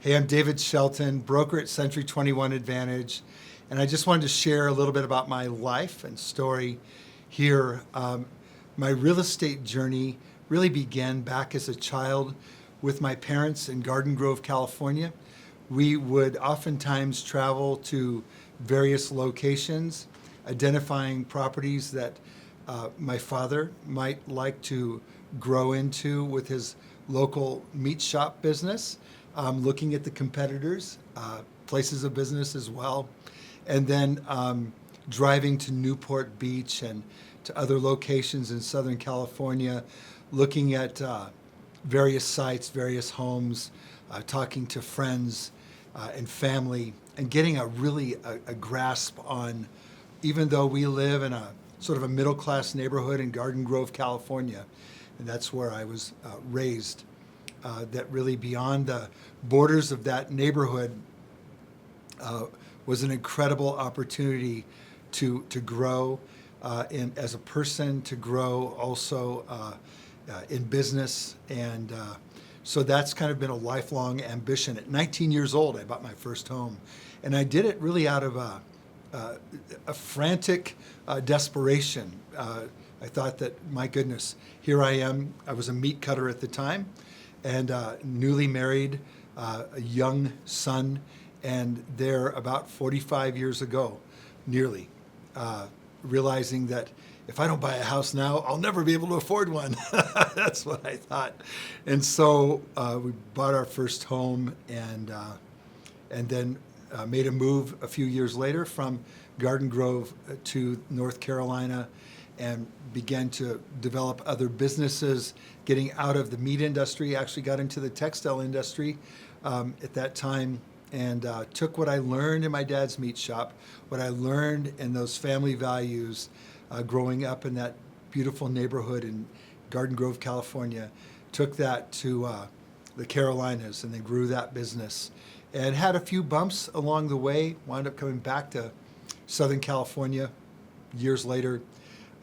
Hey, I'm David Shelton, broker at Century 21 Advantage, and I just wanted to share a little bit about my life and story here. My real estate journey really began back as a child with my parents in Garden Grove, California. We would oftentimes travel to various locations, identifying properties that my father might like to grow into with his local meat shop business, looking at the competitors, places of business as well, and then driving to Newport Beach and to other locations in Southern California, looking at various sites, various homes, talking to friends and family, and getting a grasp on, even though we live in a sort of a middle-class neighborhood in Garden Grove, California, and that's where I was raised, that really beyond the borders of that neighborhood was an incredible opportunity to grow as a person, to grow also in business. And so that's kind of been a lifelong ambition. At 19 years old, I bought my first home. And I did it really out of a frantic desperation. I thought that, my goodness, here I am. I was a meat cutter at the time, and newly married, a young son, and there about 45 years ago, nearly, realizing that if I don't buy a house now, I'll never be able to afford one. That's what I thought. And so we bought our first home, and then made a move a few years later from Garden Grove to North Carolina, and began to develop other businesses, getting out of the meat industry, actually got into the textile industry at that time, and took what I learned in my dad's meat shop, what I learned in those family values growing up in that beautiful neighborhood in Garden Grove, California, took that to the Carolinas, and then grew that business, and had a few bumps along the way, wound up coming back to Southern California years later,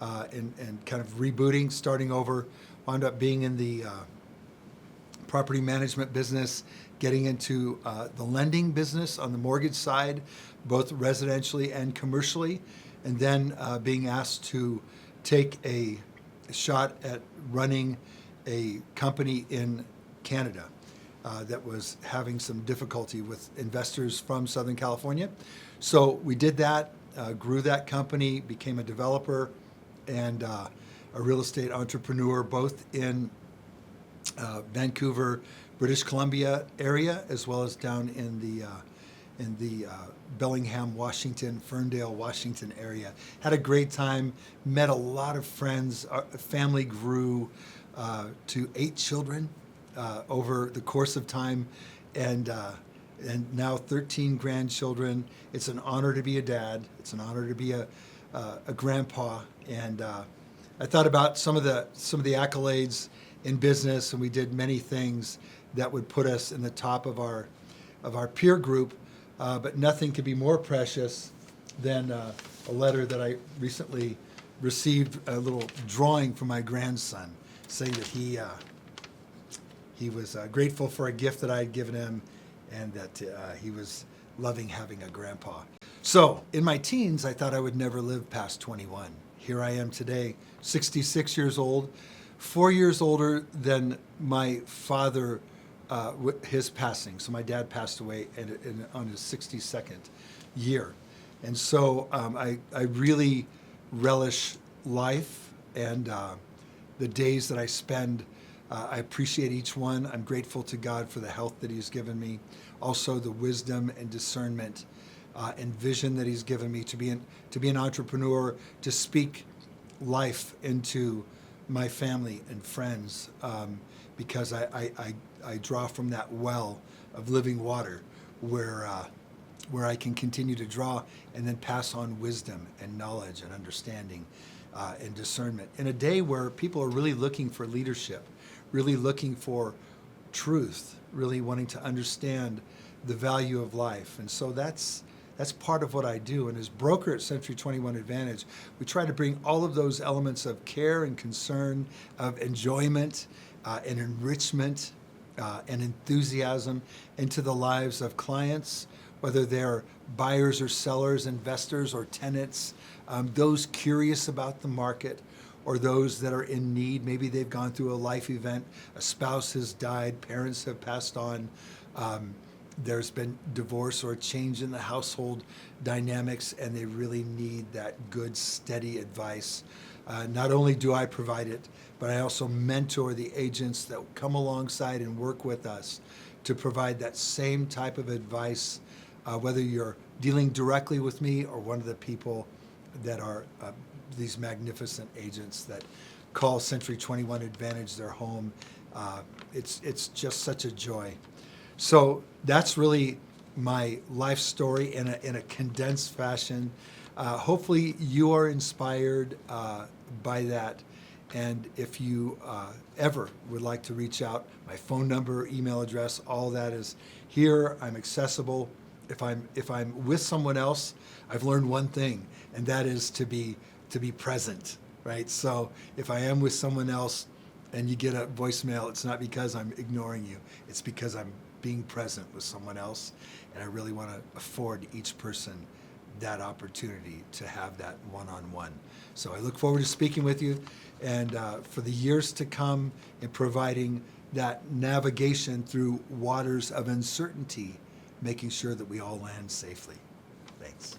and kind of rebooting, starting over, wound up being in the property management business, getting into the lending business on the mortgage side, both residentially and commercially, and then being asked to take a shot at running a company in Canada that was having some difficulty with investors from Southern California. So we did that, grew that company, became a developer and a real estate entrepreneur, both in Vancouver, British Columbia area, as well as down in the Bellingham, Washington, Ferndale, Washington area. Had a great time, met a lot of friends. Our family grew to 8 children over the course of time, and now 13 grandchildren. It's an honor to be a dad. It's an honor to be a grandpa. And I thought about some of the accolades in business, and we did many things that would put us in the top of our peer group. But nothing could be more precious than a letter that I recently received, a little drawing from my grandson, saying that he was grateful for a gift that I had given him, and that he was loving having a grandpa. So in my teens, I thought I would never live past 21. Here I am today, 66 years old, 4 years older than my father, his passing. So my dad passed away on his 62nd year. And so I really relish life and the days that I spend. I appreciate each one. I'm grateful to God for the health that He's given me, also the wisdom and discernment and vision that He's given me to be an entrepreneur, to speak life into my family and friends, because I draw from that well of living water where I can continue to draw and then pass on wisdom and knowledge and understanding and discernment in a day where people are really looking for leadership, really looking for truth, really wanting to understand the value of life. And so that's part of what I do. And as broker at Century 21 Advantage, we try to bring all of those elements of care and concern, of enjoyment and enrichment and enthusiasm into the lives of clients, whether they're buyers or sellers, investors or tenants, those curious about the market, or those that are in need. Maybe they've gone through a life event, a spouse has died, parents have passed on, there's been divorce or a change in the household dynamics, and they really need that good, steady advice. Not only do I provide it, but I also mentor the agents that come alongside and work with us to provide that same type of advice, whether you're dealing directly with me or one of the people that are these magnificent agents that call Century 21 Advantage their home. It's just such a joy. So that's really my life story in a condensed fashion. Hopefully you are inspired by that. And if you ever would like to reach out, my phone number, email address, all that is here. I'm accessible. If I'm with someone else, I've learned one thing, and that is to be present, right? So if I am with someone else and you get a voicemail, it's not because I'm ignoring you. It's because I'm being present with someone else, and I really want to afford each person that opportunity to have that one-on-one. So I look forward to speaking with you, and for the years to come in providing that navigation through waters of uncertainty, making sure that we all land safely. Thanks.